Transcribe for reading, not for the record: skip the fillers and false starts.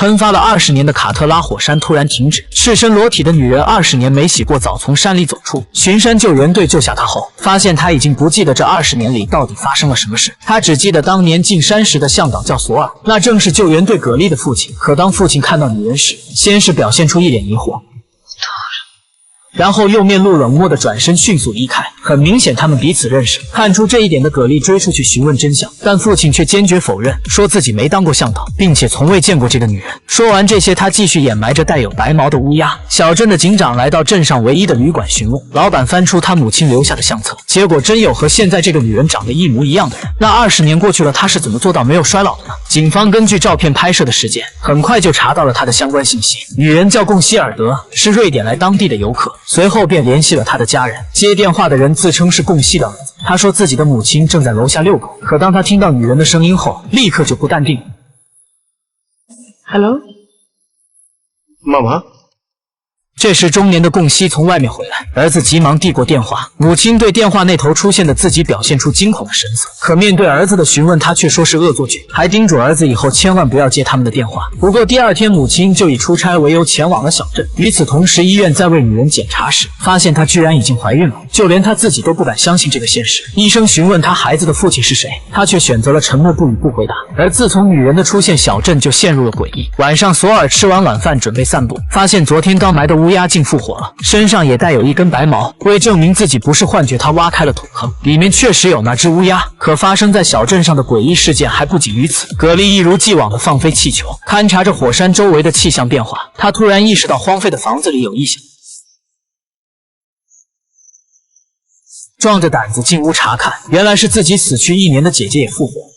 喷发了20年的卡特拉火山突然停止，赤身裸体的女人20年没洗过澡从山里走出。巡山救援队救下她后，发现她已经不记得这20年里到底发生了什么事，她只记得当年进山时的向导叫索尔，那正是救援队葛丽的父亲。可当父亲看到女人时，先是表现出一脸疑惑，然后又面露冷漠的转身迅速离开，很明显他们彼此认识。看出这一点的葛丽追出去询问真相，但父亲却坚决否认，说自己没当过向导，并且从未见过这个女人。说完这些，他继续掩埋着带有白毛的乌鸦。小镇的警长来到镇上唯一的旅馆询问，老板翻出他母亲留下的相册，结果真有和现在这个女人长得一模一样的人。那20年过去了，他是怎么做到没有衰老的呢？警方根据照片拍摄的时间，很快就查到了她的相关信息。女人叫贡希尔德，是瑞典来当地的游客。随后便联系了他的家人，接电话的人自称是贡希的儿子，他说自己的母亲正在楼下遛狗，可当他听到女人的声音后，立刻就不淡定。Hello， 妈妈。这时，中年的贡希从外面回来，儿子急忙递过电话，母亲对电话那头出现的自己表现出惊恐的神色。可面对儿子的询问，他却说是恶作剧，还叮嘱儿子以后千万不要接他们的电话。不过第二天，母亲就以出差为由前往了小镇。与此同时，医院在为女人检查时，发现她居然已经怀孕了，就连她自己都不敢相信这个现实。医生询问她孩子的父亲是谁，她却选择了沉默不语不回答。而自从女人的出现，小镇就陷入了诡异。晚上，索尔吃完晚饭准备散步，发现昨天刚埋的乌鸦竟复活了，身上也带有一根白毛。为证明自己不是幻觉，他挖开了土坑，里面确实有那只乌鸦。可发生在小镇上的诡异事件还不仅于此，葛丽一如既往的放飞气球，勘察着火山周围的气象变化。他突然意识到荒废的房子里有异响，壮着胆子进屋查看，原来是自己死去1年的姐姐也复活。